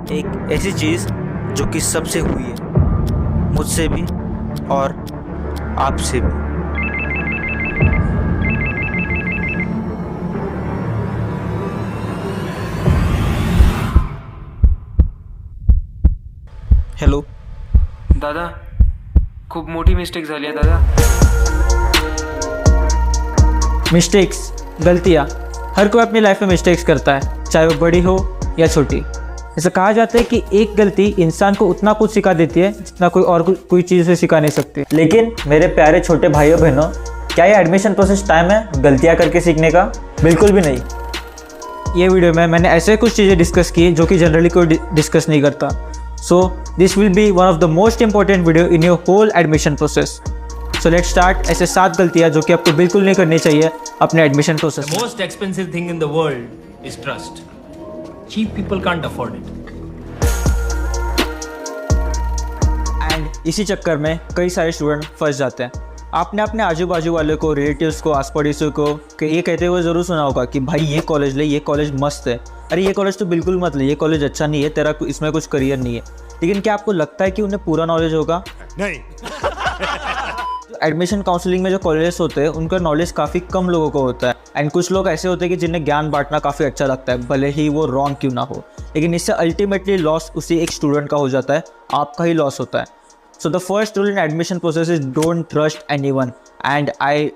एक ऐसी चीज़ जो कि सबसे हुई है, मुझसे भी और आपसे भी। हेलो दादा, खूप मोठी मिस्टेक झाली आहे दादा. मिस्टेक्स, गलतियाँ, हर कोई अपनी लाइफ में मिस्टेक्स करता है, चाहे वो बड़ी हो या छोटी। ऐसा कहा जाता है कि एक गलती इंसान को उतना कुछ सिखा देती है जितना कोई चीज़ से सिखा नहीं सकती। लेकिन मेरे प्यारे छोटे भाइयों बहनों, क्या ये एडमिशन प्रोसेस टाइम है गलतियाँ करके सीखने का? बिल्कुल भी नहीं। ये वीडियो में मैंने ऐसे कुछ चीज़ें डिस्कस की जो कि जनरली कोई डिस्कस नहीं करता। So this will be one of the most important video in your whole admission process. So let's start. ऐसे 7 गलतियाँ जो कि आपको बिल्कुल नहीं करनी चाहिए अपने एडमिशन प्रोसेस में। Most expensive thing in the world is trust. Cheap people can't afford it. And इसी चक्कर में कई सारे स्टूडेंट फंस जाते हैं। आपने अपने आजू बाजू वाले को, रिलेटिव्स को, आस पड़ोसियों को ये कहते हुए ज़रूर सुना होगा कि भाई ये कॉलेज ले, ये कॉलेज मस्त है, अरे ये कॉलेज तो बिल्कुल मत ले, ये कॉलेज अच्छा नहीं है, तेरा इसमें कुछ करियर नहीं है। लेकिन क्या आपको लगता है कि उन्हें पूरा नॉलेज होगा? नहीं। एडमिशन काउंसलिंग में जो कॉलेजेस होते हैं उनका नॉलेज काफ़ी कम लोगों को होता है। एंड कुछ लोग ऐसे होते हैं कि जिन्हें ज्ञान बांटना काफ़ी अच्छा लगता है, भले ही वो रॉन्ग क्यों ना हो। लेकिन इससे अल्टीमेटली लॉस उसी एक स्टूडेंट का हो जाता है, आपका ही लॉस होता है। So the first rule in admission process is don't trust anyone. And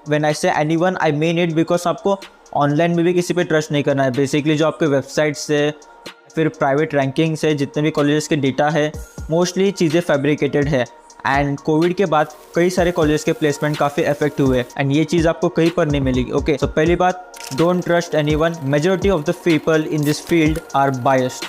when I say anyone I mean it because आपको ऑनलाइन में भी किसी पे ट्रस्ट नहीं करना है। बेसिकली जो आपके वेबसाइट से, फिर प्राइवेट रैंकिंग से, जितने भी कॉलेजेस के डेटा है, मोस्टली चीज़ें फैब्रिकेटेड है। एंड कोविड के बाद कई सारे कॉलेज के प्लेसमेंट काफ़ी इफेक्ट हुए एंड ये चीज़ आपको कहीं पर नहीं मिलेगी। ओके, सो पहली बात, don't trust anyone. Majority of the people in this field are biased.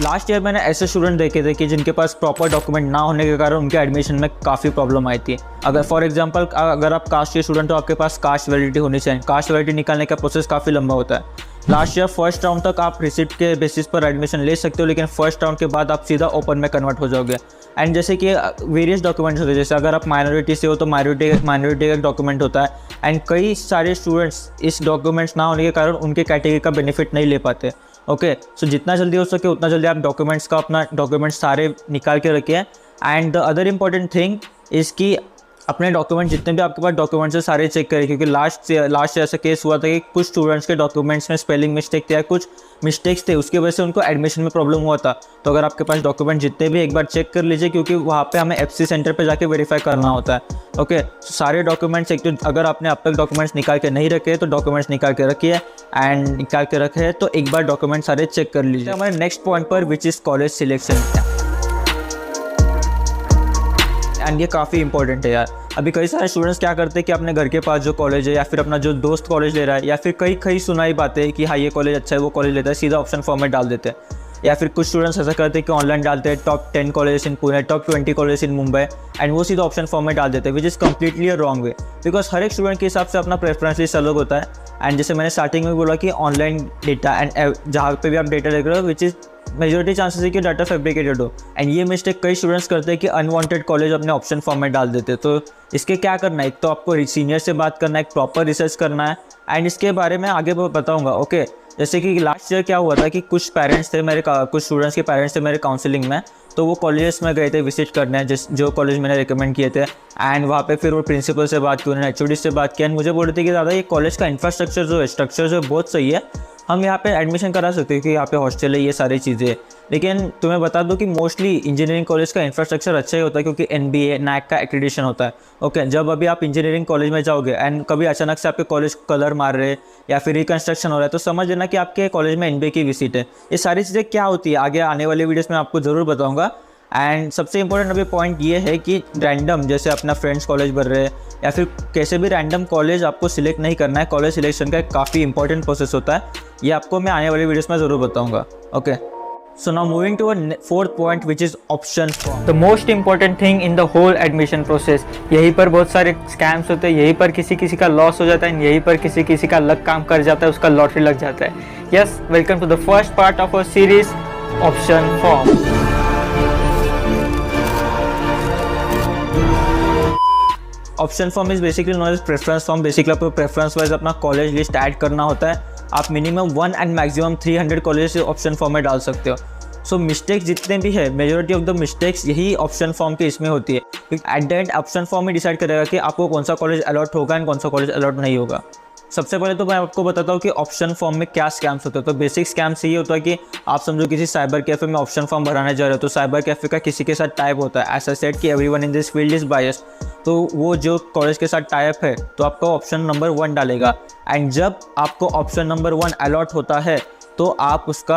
Last year मैंने ऐसे स्टूडेंट देखे थे कि जिनके पास प्रॉपर डॉक्यूमेंट ना होने के कारण उनके एडमिशन में काफ़ी प्रॉब्लम आई थी। अगर फॉर एग्जांपल अगर आप कास्ट के स्टूडेंट हो, आपके पास कास्ट वैलिडिटी होनी चाहिए। कास्ट वैलिडिटी निकालने का प्रोसेस काफ़ी लंबा होता है। लास्ट ईयर फर्स्ट राउंड तक आप रिसिप्ट के बेसिस पर एडमिशन ले सकते हो, लेकिन फर्स्ट राउंड के बाद आप सीधा ओपन में कन्वर्ट हो जाओगे। एंड जैसे कि वेरियस डॉक्यूमेंट्स होते हैं, जैसे अगर आप माइनॉरिटी से हो तो माइनॉरिटी का एक डॉक्यूमेंट होता है। एंड कई सारे स्टूडेंट्स इस डॉक्यूमेंट्स ना होने के कारण उनके कैटेगरी का बेनिफिट नहीं ले पाते। ओके, सो जितना जल्दी हो सके उतना जल्दी आप अपना डॉक्यूमेंट्स सारे निकाल के रखिए। And the other important thing is कि अपने डॉक्यूमेंट जितने भी आपके पास डॉक्यूमेंट्स है सारे चेक करें, क्योंकि लास्ट ऐसा केस हुआ था कि कुछ स्टूडेंट्स के डॉक्यूमेंट्स में स्पेलिंग मिस्टेक थे या कुछ मिस्टेक्स थे, उसकी वजह से उनको एडमिशन में प्रॉब्लम हुआ था। तो अगर आपके पास डॉक्यूमेंट जितने भी, एक बार चेक कर लीजिए, क्योंकि वहाँ पे हमें एफसी सेंटर पे जाके वेरीफाई करना होता है। ओके, सारे डॉक्यूमेंट्स एक तो अगर आपने अब तक डॉक्यूमेंट्स निकाल के नहीं रखे तो डॉक्यूमेंट्स निकाल के रखिए। एंड निकाल के रखे तो एक बार डॉक्यूमेंट सारे चेक कर लीजिए। हमारे नेक्स्ट पॉइंट पर which is college selection. And ये काफ़ी इंपॉर्टेंट है यार। अभी कई सारे स्टूडेंट्स क्या करते हैं कि अपने घर के पास जो कॉलेज है या फिर अपना जो दोस्त कॉलेज ले रहा है या फिर कई सुनाई बातें कि हाँ ये कॉलेज अच्छा है, वो कॉलेज लेता है, सीधा ऑप्शन फॉर्म में डाल देते हैं। या फिर कुछ स्टूडेंट्स ऐसा करते हैं कि ऑनलाइन डालते हैं top 10 college in Pune, top 20 college in Mumbai, and वो सीधा ऑप्शन फॉर्म में डाल देते हैं, which is completely a wrong way. Because हर एक स्टूडेंट के हिसाब से अपना प्रेफरेंस लिस्ट अलग होता है। एंड जैसे मैंने स्टार्टिंग में बोला कि ऑनलाइन डेटा एंड जहाँ पे भी आप डेटा देख रहे हो, विच इज़ मेजॉरिटी चांसेस है कि डाटा फैब्रिकेटेड हो। एंड ये मिस्टेक कई स्टूडेंट्स करते हैं कि अनवांटेड कॉलेज अपने ऑप्शन फॉर्म में डाल देते हैं। तो इसके क्या करना है, एक तो आपको सीनियर से बात करना है, एक प्रॉपर रिसर्च करना है। एंड इसके बारे में आगे बताऊंगा। ओके, जैसे कि लास्ट ईयर क्या हुआ था कि कुछ पेरेंट्स थे कुछ स्टूडेंट्स के पेरेंट्स थे मेरे काउंसलिंग में, तो वो कॉलेजेस में गए थे विजिट करने, जो कॉलेज मैंने रिकमेंड किए थे। एंड वहाँ पे फिर वो प्रिंसिपल से बात की, उन्होंने एचओडी से बात किया। एंड मुझे बोल रहे थे कि दादा ये कॉलेज का इंफ्रास्ट्रक्चर जो है, स्ट्रक्चर जो है बहुत सही है, हम यहाँ पे एडमिशन करा सकते हैं कि यहाँ पे हॉस्टल है, ये सारी चीज़ें। लेकिन तुम्हें बता दूं कि मोस्टली इंजीनियरिंग कॉलेज का इंफ्रास्ट्रक्चर अच्छा ही होता है, क्योंकि एनबीए नैक का एक्रेडिटेशन होता है। ओके, जब अभी आप इंजीनियरिंग कॉलेज में जाओगे एंड कभी अचानक से आपके कॉलेज कलर मार रहे या फिर रिकन्स्ट्रक्शन हो रहा है, तो समझ लेना कि आपके कॉलेज में एनबीए की विजिट है। ये सारी चीज़ें क्या होती है आगे आने वाले वीडियोज़ में आपको ज़रूर बताऊँगा। एंड सबसे इंपॉर्टेंट अभी पॉइंट ये है कि रैंडम, जैसे अपना फ्रेंड्स कॉलेज भर रहे हैं या फिर कैसे भी रैंडम कॉलेज आपको सिलेक्ट नहीं करना है। कॉलेज सिलेक्शन का एक काफ़ी इंपॉर्टेंट प्रोसेस होता है, ये आपको मैं आने वाली वीडियोस में ज़रूर बताऊंगा। Okay, so now moving to a fourth point which is option form, the most important thing in the whole admission process. यहीं पर बहुत सारे स्कैम्स होते हैं, यहीं पर किसी का लॉस हो जाता है, यहीं पर किसी का लक काम कर जाता है, उसका लॉटरी लग जाता है। Yes, welcome to the first part of our series, option form. Option form is basically known as preference form. Basically आपको प्रेफरेंस वाइज अपना कॉलेज लिस्ट ऐड करना होता है। आप minimum 1 and maximum 300 college option form में डाल सकते हो। सो मिस्टेक्स जितने भी है, मेजोरिटी ऑफ द मिस्टेक्स यही ऑप्शन फॉर्म के इसमें होती है, क्योंकि at the end option form में डिसाइड करेगा कि आपको कौन सा कॉलेज अलॉट होगा एंड कौन सा कॉलेज अलॉट नहीं होगा। सबसे पहले तो मैं आपको बताता हूँ कि ऑप्शन फॉर्म में क्या स्कैम्स होते हैं। तो बेसिक स्कैम्स ये होता है कि आप समझो किसी साइबर कैफ़े में ऑप्शन फॉर्म भराने जा रहे हो, तो साइबर कैफ़े का किसी के साथ टाइप होता है, ऐसा सेट कि everyone in this field is biased, तो वो जो कॉलेज के साथ टाइप है तो आपका ऑप्शन नंबर 1 डालेगा। एंड जब आपको ऑप्शन नंबर 1 अलॉट होता है तो आप उसका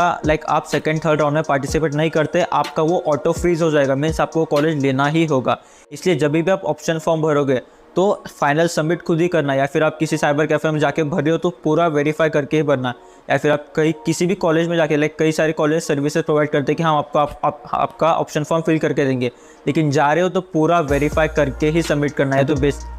आप सेकंड थर्ड राउंड में पार्टिसिपेट नहीं करते, आपका वो ऑटो फ्रीज हो जाएगा, मीन्स आपको कॉलेज लेना ही होगा। इसलिए जब भी आप ऑप्शन फॉर्म भरोगे तो फाइनल सबमिट खुद ही करना, या फिर आप किसी साइबर कैफ़े में जाके भर रहे हो तो पूरा वेरीफाई करके ही भरना, या फिर आप किसी भी कॉलेज में जाके कई सारे कॉलेज सर्विसेज प्रोवाइड करते हैं कि हम आपका ऑप्शन फॉर्म फिल करके देंगे, लेकिन जा रहे हो तो पूरा वेरीफाई करके ही सबमिट करना है। तो बेस्ट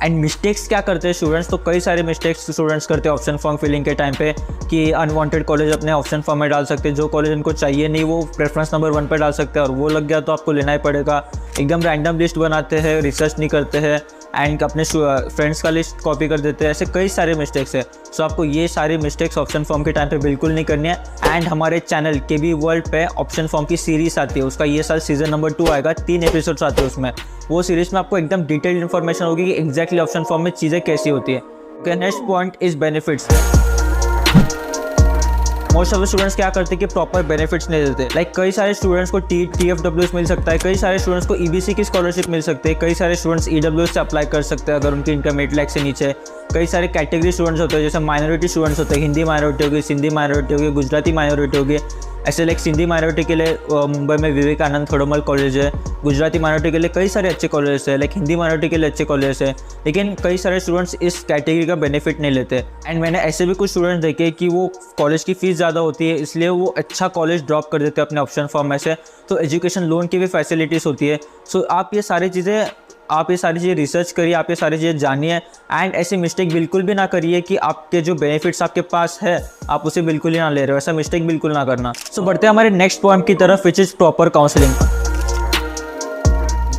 एंड मिस्टेक्स क्या करते हैं स्टूडेंट्स, तो कई सारे मिस्टेक्स स्टूडेंट्स करते हैं ऑप्शन फॉर्म फिलिंग के टाइम पे, कि अनवांटेड कॉलेज अपने ऑप्शन फॉर्म में डाल सकते हैं, जो कॉलेज उनको चाहिए नहीं वो प्रेफरेंस नंबर 1 पे डाल सकते हैं, और वो लग गया तो आपको लेना ही पड़ेगा। एकदम रैंडम लिस्ट बनाते हैं, रिसर्च नहीं करते हैं, एंड अपने फ्रेंड्स का लिस्ट कॉपी कर देते हैं, ऐसे कई सारे मिस्टेक्स है। सो आपको ये सारे मिस्टेक्स ऑप्शन फॉर्म के टाइम पे बिल्कुल नहीं करनी है। एंड हमारे चैनल KB वर्ल्ड पे ऑप्शन फॉर्म की सीरीज़ आती है, उसका ये साल सीजन नंबर 2 आएगा, 3 एपिसोड्स आते हैं उसमें। वो सीरीज़ में आपको एकदम डिटेल्ड इन्फॉर्मेशन होगी कि एग्जैक्टली ऑप्शन फॉर्म में चीज़ें कैसी होती है। Okay, next point is benefits. Most of the students क्या करते हैं कि प्रॉपर बेनिफिट्स नहीं देते। कई सारे स्टूडेंट्स को TFWS मिल सकता है, कई सारे स्टूडेंट्स को EBC की स्कॉलरशिप मिल सकती है, कई सारे स्टूडेंट्स EWS से अप्लाई कर सकते हैं अगर उनकी इनकम 8 लाख से नीचे है। कई सारे कैटेगरी स्टूडेंट्स होते हैं, जैसे माइनॉरिटी स्टूडेंट्स होते हैं, हिंदी माइनॉरिटी होगी, सिंधी माइनॉरिटी होगी, गुजराती माइनॉरिटी होगी। ऐसे सिंधी माइनॉरिटी के लिए मुंबई में विवेकानंद थोडोमल कॉलेज है, गुजराती माइनॉरिटी के लिए कई सारे अच्छे कॉलेज है, हिंदी माइनॉरिटी के लिए अच्छे कॉलेज है, लेकिन कई सारे स्टूडेंट्स इस कैटेगरी का बेनिफिट नहीं लेते। एंड मैंने ऐसे भी कुछ स्टूडेंट्स देखे कि वो कॉलेज की फ़ीस ज़्यादा होती है, इसलिए वो अच्छा कॉलेज ड्रॉप कर देते हैं अपने ऑप्शन फॉर्म में से। तो एजुकेशन लोन की भी फैसिलिटीज़ होती है। सो आप ये सारी चीज़ें रिसर्च करिए, आप ये सारी चीज़ें जानिए, एंड ऐसी मिस्टेक बिल्कुल भी ना करिए कि आपके जो बेनिफिट्स आपके पास है आप उसे बिल्कुल ही ना ले रहे हो, ऐसा मिस्टेक बिल्कुल ना करना। सो बढ़ते हैं हमारे नेक्स्ट पॉइंट की तरफ, विच इज़ प्रॉपर काउंसलिंग।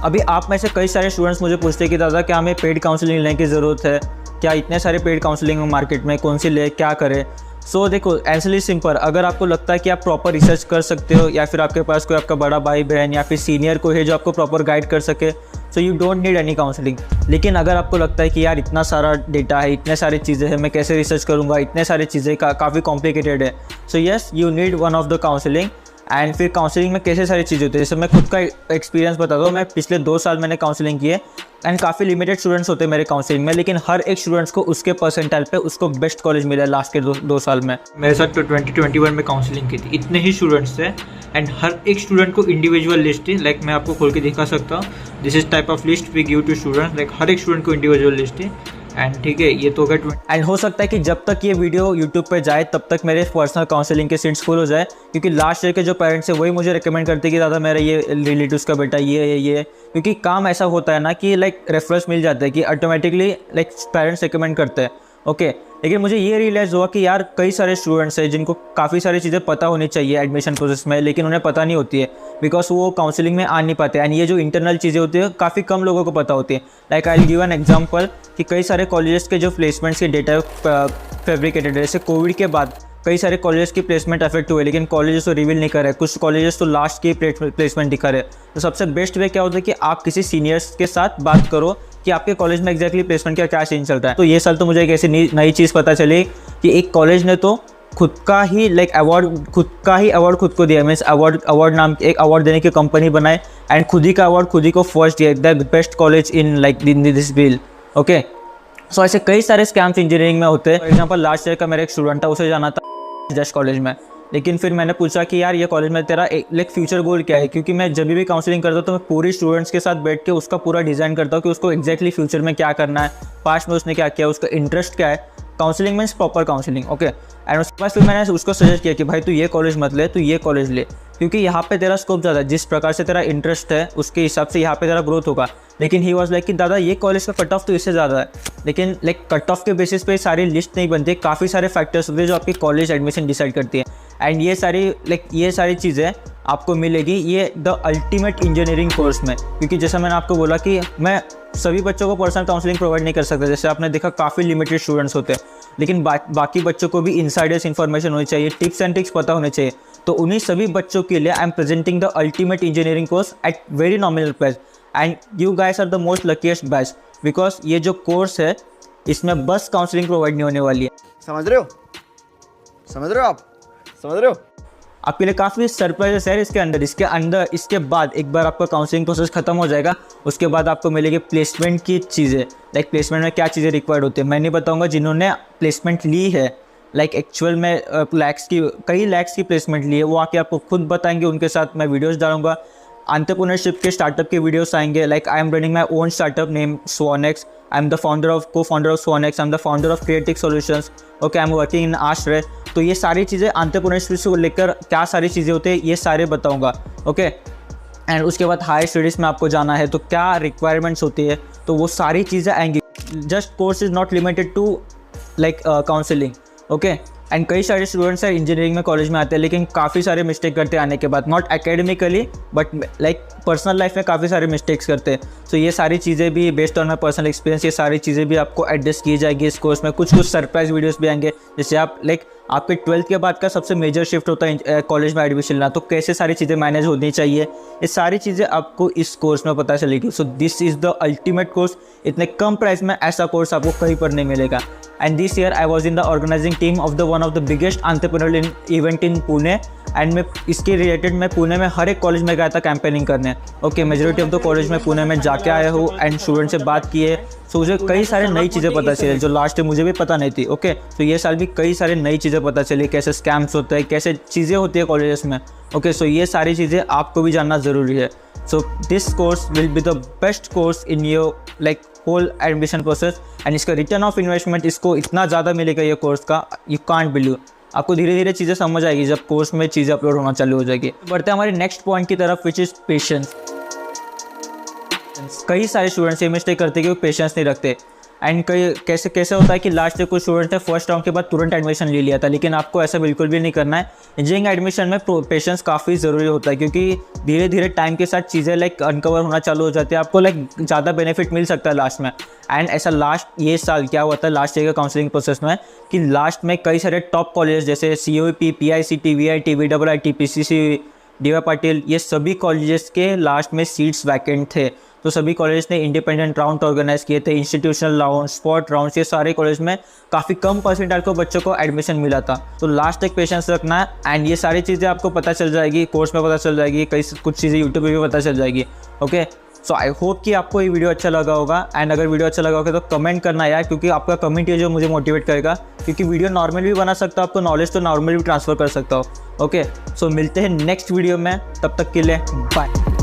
अभी आप में से कई सारे स्टूडेंट्स मुझे पूछते हैं कि दादा क्या हमें पेड काउंसलिंग लेने की ज़रूरत है, क्या इतने सारे पेड काउंसलिंग मार्केट में, कौन सी ले, क्या करें। सो देखो, एंसली सिंपल, अगर आपको लगता है कि आप प्रॉपर रिसर्च कर सकते हो, या फिर आपके पास कोई आपका बड़ा भाई बहन या फिर सीनियर कोई है जो आपको प्रॉपर गाइड कर सके, so you don't need any counselling. लेकिन अगर आपको लगता है कि यार इतना सारा डेटा है, इतने सारी चीज़ें हैं, मैं कैसे रिसर्च करूँगा, इतने सारी चीज़ें काफ़ी कॉम्प्लिकेटेड है, so yes you need one of the counselling. And फिर काउंसलिंग में कैसे सारी चीज़ें होती है, जैसे मैं खुद का एक्सपीरियंस बता दूँ, मैं पिछले 2 साल मैंने काउंसलिंग की है, एंड काफ़ी लिमिटेड स्टूडेंट्स होते हैं मेरे काउंसलिंग में, लेकिन हर एक स्टूडेंट्स को उसके परसेंटाइल पे उसको बेस्ट कॉलेज मिला है लास्ट के 2 साल में। मेरे साथ तो 2021 में काउंसलिंग की थी, इतने ही स्टूडेंट्स थे, एंड हर एक स्टूडेंट को इंडिविजुअल लिस्ट थी। मैं आपको खोल के दिखा सकता हूँ, this is type of list we give to students, हर एक स्टूडेंट को इंडिविजुअल लिस्ट थी। एंड ठीक है, ये तो हो गया। एंड हो सकता है कि जब तक ये वीडियो यूट्यूब पे जाए तब तक मेरे पर्सनल काउंसलिंग के सीट्स फुल हो जाए, क्योंकि लास्ट ईयर के जो पेरेंट्स हैं वही मुझे रिकमेंड करते हैं कि दादा मेरा ये रिलेटिव्स का बेटा ये, क्योंकि काम ऐसा होता है ना कि रेफरेंस मिल जाता है कि ऑटोमेटिकली पेरेंट्स रिकमेंड करते हैं। ओके, लेकिन मुझे ये रियलाइज़ हुआ कि यार कई सारे स्टूडेंट्स हैं जिनको काफ़ी सारी चीज़ें पता होनी चाहिए एडमिशन प्रोसेस में, लेकिन उन्हें पता नहीं होती है बिकॉज वो काउंसलिंग में आ नहीं पाते। एंड ये जो इंटरनल चीज़ें होती है काफ़ी कम लोगों को पता होती है। I will give an example कि कई सारे कॉलेजेस के जो प्लेसमेंट्स के डेटा फैब्रिकेटेड है, जैसे कोविड के बाद कई सारे कॉलेजेस की प्लेसमेंट अफेक्ट हुए, लेकिन कॉलेजेस तो रिवील नहीं कर रहे, कुछ कॉलेजेस तो लास्ट की प्लेसमेंट दिखा रहे। तो सबसे बेस्ट वे क्या होता है कि आप किसी सीनियर्स के साथ बात करो कि आपके कॉलेज में एग्जैक्टली प्लेसमेंट का क्या सीन चल रहा है। तो ये साल तो मुझे एक ऐसी नई चीज़ पता चली कि एक कॉलेज ने तो खुद का ही अवार्ड खुद को दिया, मीन्स अवार्ड नाम एक अवार्ड देने की कंपनी बनाए, एंड खुद ही का अवार्ड खुद ही को फर्स्ट दिया, the best college in this bill. Okay, so ऐसे कई सारे स्कैम्स इंजीनियरिंग में होते हैं। फॉर एग्जाम्पल लास्ट ईयर का मेरा एक स्टूडेंट था, उसे जाना था जस्ट कॉलेज में, लेकिन फिर मैंने पूछा कि यार ये कॉलेज में तेरा फ्यूचर गोल क्या है, क्योंकि मैं जब भी काउंसलिंग करता हूँ तो मैं पूरी स्टूडेंट्स के साथ बैठ के उसका पूरा डिज़ाइन करता हूँ कि उसको एग्जैक्टली फ्यूचर में क्या करना है, पास्ट में उसने क्या किया, उसका इंटरेस्ट क्या है। Counselling means proper counselling. Okay, and उसके बाद फिर मैंने उसको सजेस्ट किया कि भाई तू ये कॉलेज मत ले, तू ये कॉलेज ले, क्योंकि यहाँ पे तेरा स्कोप ज़्यादा है, जिस प्रकार से तेरा इंटरेस्ट है उसके हिसाब से यहाँ पे तेरा ग्रोथ होगा। लेकिन ही वॉज लाइक कि दादा ये कॉलेज का कट ऑफ तो इससे ज़्यादा है, लेकिन कट ऑफ के बेसिस पे सारी लिस्ट नहीं बनती, काफ़ी सारे फैक्टर्स होते हैं जो आपकी कॉलेज एडमिशन डिसाइड करती है। एंड ये सारी चीज़ें आपको मिलेगी ये द अल्टीमेट इंजीनियरिंग कोर्स में, क्योंकि जैसा मैंने आपको बोला कि मैं सभी बच्चों को पर्सनल काउंसलिंग प्रोवाइड नहीं कर सकता। जैसे आपने देखा काफ़ी लिमिटेड स्टूडेंट्स होते हैं, लेकिन बाकी बच्चों को भी इनसाइडर्स इन्फॉर्मेशन होनी चाहिए, टिप्स एंड ट्रिक्स पता होने चाहिए। तो उन्हीं सभी बच्चों के लिए I am presenting the ultimate engineering course at very nominal price and you guys are the most luckiest batch because ये जो कोर्स है इसमें बस काउंसलिंग प्रोवाइड नहीं होने वाली है। समझ रहे हो आप समझ रहे हो? आपके लिए काफ़ी सरप्राइजेस है इसके अंदर। इसके बाद एक बार आपका काउंसलिंग प्रोसेस खत्म हो जाएगा, उसके बाद आपको मिलेगी प्लेसमेंट की चीज़ें। लाइक प्लेसमेंट में क्या चीज़ें रिक्वायर्ड होती है मैं नहीं बताऊंगा, जिन्होंने प्लेसमेंट ली है लाइक एक्चुअल में कई लैक्स की प्लेसमेंट ली है वो आके आपको खुद बताएंगे। उनके साथ मैं वीडियोस डालूंगा, एंटरप्रेन्योरशिप के स्टार्टअप के वीडियोस आएंगे। Like I am running my own startup name SwanX, I am the co-founder of SwanX, I am the founder of creative solutions, okay, I am working in Ashray. तो ये सारी चीज़ें entrepreneurship से लेकर क्या सारी चीज़ें होती है ये सारे बताऊँगा, ओके। एंड उसके बाद हायर स्टडीज़ में आपको जाना है तो क्या रिक्वायरमेंट्स होती है तो वो सारी चीज़ें आएंगी। Just course is not limited to like counselling, okay. And कई सारे स्टूडेंट्स हैं इंजीनियरिंग में कॉलेज में आते हैं लेकिन काफ़ी सारे मिस्टेक करते हैं आने के बाद, not academically but like personal life में काफ़ी सारे मिस्टेक्स करते हैं। सो ये सारी चीज़ें भी based on my personal experience ये सारी चीज़ें भी आपको एडजस्ट की जाएगी इस कोर्स में। कुछ सरप्राइज वीडियोस भी आएंगे जैसे आप लाइक आपके 12th के बाद का सबसे मेजर शिफ्ट होता है कॉलेज में एडमिशन लेना, तो कैसे सारी चीज़ें मैनेज होनी चाहिए ये सारी चीज़ें आपको इस कोर्स में पता चलेगी। So this is the ultimate course. इतने कम प्राइस में ऐसा कोर्स आपको कहीं पर नहीं मिलेगा। And this year I was in the organising team of the one of the biggest entrepreneurial event in Pune and मैं इसके रिलेटेड मैं पुणे में हर एक कॉलेज में गया था कैंपेनिंग करने, okay. Majority of the college में पुणे में जाके आया हूँ एंड स्टूडेंट से बात की है। सो मुझे कई सारे नई चीज़ें पता चली जो लास्ट टाइम मुझे भी पता नहीं थी, ओके। तो ये साल भी कई सारे नई चीज़ें पता चली, कैसे स्कैम्स होते हैं, कैसे चीज़ें होती है कॉलेजेस में, ओके। सो ये सारी चीज़ें आपको भी जानना ज़रूरी है। So this course will be the best course in your like whole admission process and इसका रिटर्न ऑफ इन्वेस्टमेंट इसको इतना ज़्यादा मिलेगा ये कोर्स का, यू कांट बिलीव। आपको धीरे धीरे चीज़ें समझ आएगी जब कोर्स में चीज़ें अपलोड होना चालू हो जाएगी। बढ़ते हैं हमारे नेक्स्ट पॉइंट की तरफ विच इज़ पेशेंस। कई सारे स्टूडेंट्स ये मिस्टेक करते हैं कि वो पेशेंस नहीं रखते एंड कई कैसे होता है कि लास्ट के कुछ स्टूडेंट्स ने फर्स्ट राउंड के बाद तुरंत एडमिशन ले लिया था, लेकिन आपको ऐसा बिल्कुल भी नहीं करना है। इंजीनियरिंग एडमिशन में पेशेंस काफ़ी ज़रूरी होता है क्योंकि धीरे धीरे टाइम के साथ चीज़ें लाइक अनकवर होना चालू हो जाती है, आपको लाइक ज़्यादा बेनिफिट मिल सकता है लास्ट में। एंड ऐसा लास्ट ये साल क्या हुआ था लास्ट ईयर के काउंसलिंग प्रोसेस में कि लास्ट में कई सारे टॉप कॉलेज जैसे COEP, PICT, VIT, VII, TPCC, DY Patil ये सभी कॉलेजेस के लास्ट में सीट्स वैकेंट थे। तो सभी कॉलेज ने इंडिपेंडेंट राउंड ऑर्गेनाइज किए थे, इंस्टीट्यूशनल राउंड, स्पॉट राउंड्स, ये सारे कॉलेज में काफ़ी कम परसेंटाइल को बच्चों को एडमिशन मिला था। तो लास्ट तक पेशेंस रखना है एंड ये सारी चीज़ें आपको पता चल जाएगी, कोर्स में पता चल जाएगी, कुछ चीज़ें यूट्यूब पे भी पता चल जाएगी, ओके। सो आई होप कि आपको ये वीडियो अच्छा लगा होगा एंड अगर वीडियो अच्छा लगा होगा तो कमेंट करना यार, क्योंकि आपका कमेंट है जो मुझे मोटिवेट करेगा, क्योंकि वीडियो नॉर्मल भी बना सकता हो, आपको नॉलेज तो नॉर्मल भी ट्रांसफ़र कर सकता हो, ओके। सो मिलते हैं नेक्स्ट वीडियो में, तब तक के लिए बाय।